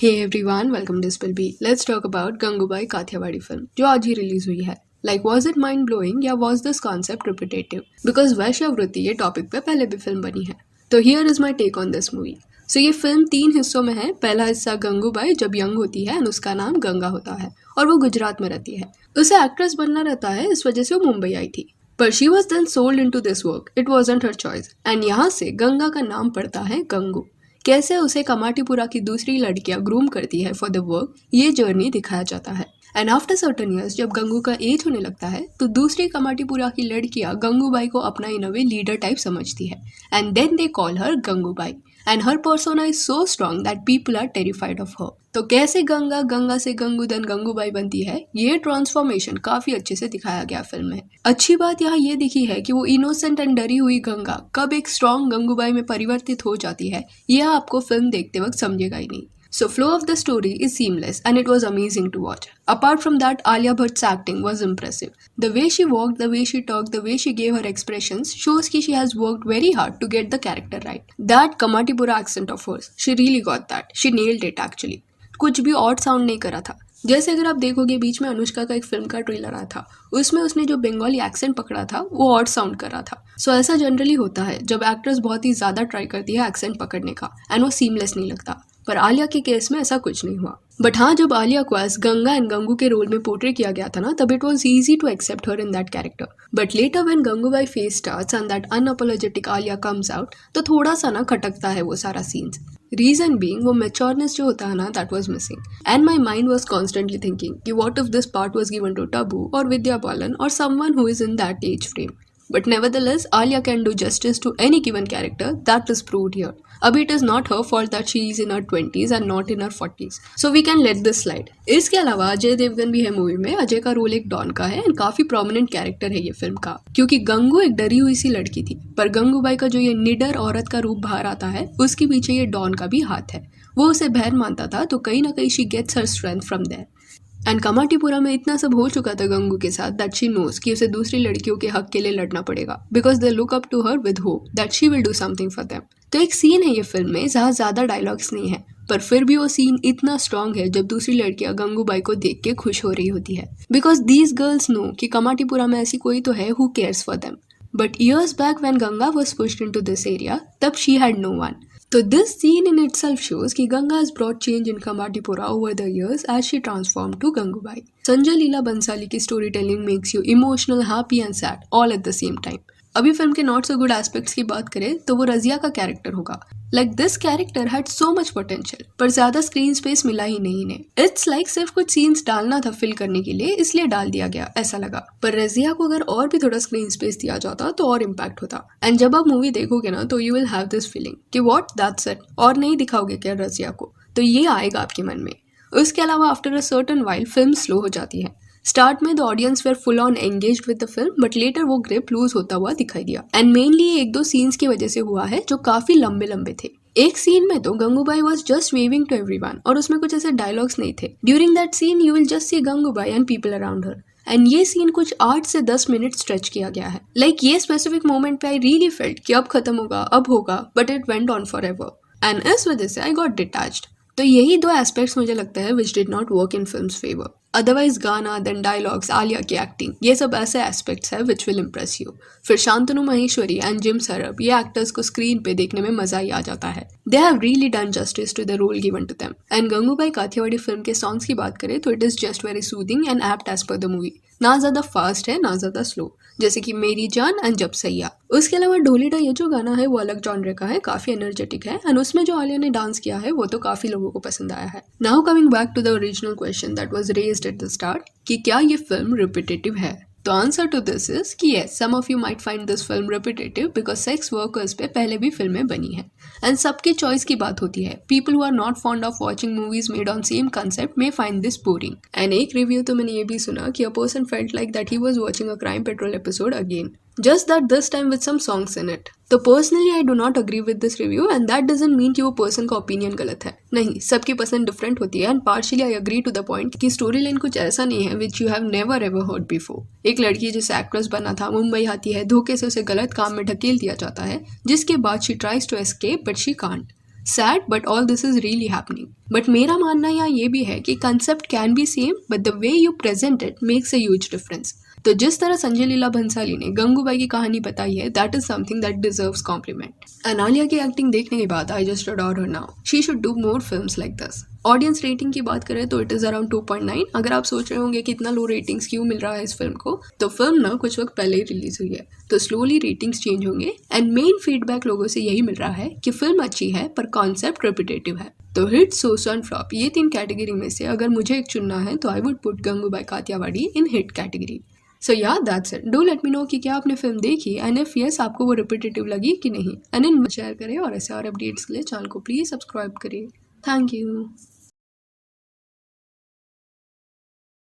Hey everyone, welcome to spill B. Let's talk about Gangubai Kathiawadi film जो आज ही release हुई है। वाज इट माइंड ब्लोइंग या was this concept repetitive? Because वैश्यावृत्ति ये टॉपिक पे पहले भी फिल्म बनी है। तो here is my take on this movie. So ये फिल्म 3 हिस्सों में है। पहला हिस्सा गंगूबाई जब यंग होती है और उसका नाम गंगा होता है और वो गुजरात में रहती है। उसे एक्ट्रेस बनना रहता है, इस वजह से वो मुंबई आई थी। पर she was then sold into this work, it wasn't her choice. And यहाँ से गंगा का नाम पड़ता है गंगू। कैसे उसे कमाटीपुरा की दूसरी लड़कियां ग्रूम करती है फॉर द वर्क, ये जर्नी दिखाया जाता है। एंड आफ्टर सर्टन ईयर्स जब गंगू का एज होने लगता है तो दूसरी कमाटीपुरा की लड़कियां गंगूबाई को अपना इन अ वे लीडर टाइप समझती है। And then they call her Gangubai and her persona is so strong that people are terrified of her. तो कैसे गंगा गंगा से गंगू देन गंगूबाई बनती है, ये ट्रांसफॉर्मेशन काफी अच्छे से दिखाया गया फिल्म में। अच्छी बात यहाँ ये दिखी है कि वो इनोसेंट एंड डरी हुई गंगा कब एक स्ट्रॉन्ग गंगूबाई में परिवर्तित हो जाती है, यह आपको फिल्म देखते वक्त समझेगा ही नहीं। So flow of the story is seamless and it was amazing to watch. Apart from that, Alia Bhatt's acting was impressive. The way she walked, the way she talked, the way she gave her expressions shows that she has worked very hard to get the character right. That Kamatipura accent of hers, she really got that. She nailed it actually. कुछ भी odd sound नहीं करा था। जैसे अगर आप देखोगे बीच में अनुष्का का एक फिल्म का ट्रेलर आया था, उसमें उसने जो बंगाली एक्सेंट पकड़ा था वो ऑड साउंड कर रहा था। सो ऐसा जनरली होता है जब एक्ट्रेस बहुत ही ज्यादा ट्राई करती है एक्सेंट पकड़ने का एंड वो सीमलेस नहीं लगता। पर आलिया के केस में ऐसा कुछ नहीं हुआ। बट हाँ, जब आलिया को एज गंगा एंड गंगू के रोल में पोर्ट्रे किया गया था ना, तब it was easy to accept her in that character. But later when Gangubai face starts and that unapologetic Alia comes out, तो थोड़ा सा ना खटकता है वो सारा सीन्स। रीजन बीइंग वो मेच्योरनेस जो होता है ना, that was missing. And my mind was constantly thinking कि what if this part was given to Tabu और विद्या बालन और someone who is in that age frame. But nevertheless, Alia can do justice to any given character, that is proved here. Abhi it is not her fault that she is in her 20s and not in her 40s. So we can let this slide. इसके अलावा अजय देवगन भी है movie में। अजय का role एक don का है and काफी प्रोमिनेंट कैरेक्टर है ये फिल्म का, क्योंकि गंगू एक डरी हुई सी लड़की थी, पर गंगूबाई का जो ये निडर औरत का रूप बाहर आता है, उसके पीछे ये डॉन का भी हाथ है। वो उसे बहन मानता था, तो कहीं ना कहीं she gets her strength from there. And Kamathipura में इतना सब हो चुका था गंगू के साथ दैट शी नोज कि उसे दूसरी लड़कियों के हक के लिए लड़ना पड़ेगा, because they look up to her with hope that she will do something for them. तो एक सीन है ये फिल्म में जहाँ ज्यादा डायलॉग्स नहीं है, पर फिर भी वो सीन इतना स्ट्रॉन्ग है जब दूसरी लड़कियां गंगूबाई को देख के खुश हो रही होती है, बिकॉज दीज गर्ल्स नो कि कमाटीपुरा में ऐसी कोई तो है who cares for them. But years back when Ganga was pushed into this area, तब she had no one. So this scene in itself shows कि Ganga has brought change in Kamatipura over the years as she transformed to Gangubai. Sanjay Leela Bhansali की story telling makes you emotional, happy and sad all at the same time. अभी film के not so good aspects की बात करें तो वो रजिया का character होगा। This character had so much potential, पर ज्यादा स्क्रीन स्पेस मिला ही नहीं इन्हें। इट्स सिर्फ कुछ सीन्स डालना था फिल करने के लिए, इसलिए डाल दिया गया ऐसा लगा। पर रजिया को अगर और भी थोड़ा स्क्रीन स्पेस दिया जाता तो और इम्पैक्ट होता। एंड जब आप मूवी देखोगे ना, तो you will have this feeling कि व्हाट, दैट्स इट, और नहीं दिखाओगे क्या रजिया को, तो ये आएगा आपके मन में। उसके अलावा after a certain while film slow हो जाती है। स्टार्ट में the audience were full on engaged with the film, but later वो ग्रिप लूज होता हुआ दिखाई दिया। एंड मेनली ये 1-2 सीन्स की वजह से हुआ है जो काफी लंबे लंबे थे। एक सीन में तो Gangubai was just waving to everyone और उसमें कुछ ऐसे डायलॉग्स नहीं थे। During that scene you will just see Gangubai and people around her. And ये सीन कुछ 8 से 10 मिनट स्ट्रेच किया गया है। ये स्पेसिफिक मोमेंट पे आई रियली फेल्ट कि अब खत्म होगा, अब होगा, but it went on for ever. And इस वजह से आई गॉट डिटैच्ड। तो यही 2 एस्पेक्ट्स मुझे लगता है which did not work in films favour. Otherwise गाना, देन डायलॉग्स, आलिया की एक्टिंग, ये सब ऐसे एस्पेक्ट्स है विच विल इम्प्रेस यू। फिर शांतनु महेश्वरी एंड जिम सरब, ये एक्टर्स को स्क्रीन पे देखने में मजा ही आ जाता है। They have really done justice to the role given to them. And Gangubai Kathiawadi film के सॉन्ग्स की बात करें तो it is just very soothing and apt as per the movie. ना ज्यादा फास्ट है ना ज्यादा स्लो, जैसे कि मेरी जान एंड जब सैया। उसके अलावा ढोलीडा ये जो गाना है वो अलग जॉनर का है, काफी एनर्जेटिक है, एंड उसमें जो आलिया ने डांस किया है वो तो काफी लोगों को पसंद आया है। Now coming back to the original question that was raised at the start कि क्या ये फिल्म रिपीटेटिव है, तो आंसर टू दिस इज कि yes, some of you might find this film repetitive because sex workers पे पहले भी फिल्में बनी हैं। एंड सबकी चॉइस की बात होती है। People who are not fond of watching movies made on same concept may find this boring. And एक रिव्यू तो मैंने ये भी सुना कि a person felt like that he was watching a Crime Patrol episode again, just that this time with some songs in it. तो personally I do not agree with this review and that doesn't mean कि वो person का opinion गलत है। नहीं, सबकी पसंद different होती है। And partially I agree to the point कि स्टोरी लाइन कुछ ऐसा नहीं है which you have never ever heard before. एक लड़की जिसे एक्ट्रेस बना था, मुंबई आती है, धोखे से उसे गलत काम में ढकेल दिया जाता है, जिसके बाद she tries to escape but she can't. Sad, but all this is really happening. But मेरा मानना यहाँ ये भी है कि concept can be same but the way you present it makes a huge difference. तो जिस तरह संजय लीला भंसाली ने गंगूबाई की कहानी बताई है, that is something that deserves compliment. अनालिया की एक्टिंग देखने के बाद I just adore her now. She should do more films like this. Audience rating की बात करें तो इट इज अराउंड 2.9। अगर आप सोच रहे होंगे कि इतना लो रेटिंग्स क्यों मिल रहा है इस फिल्म को, तो फिल्म ना कुछ वक्त पहले ही रिलीज हुई है, तो स्लोली रेटिंग्स चेंज होंगे। एंड मेन फीडबैक लोगों से यही मिल रहा है कि फिल्म अच्छी है पर कॉन्सेप्ट रिपीटेटिव है। तो हिट, सोस एंड फ्लॉप, ये 3 कैटेगरी में से अगर मुझे एक चुनना है तो I would put Gangubai Kathiawadi in hit category. So yeah that's it. Do let me know कि क्या आपने फिल्म देखी एंड इफ यस आपको वो रिपीटेटिव लगी कि नहीं। एंड इन शेयर करें और ऐसे और अपडेट्स के लिए चैनल को प्लीज़ सब्सक्राइब करिए। Thank you.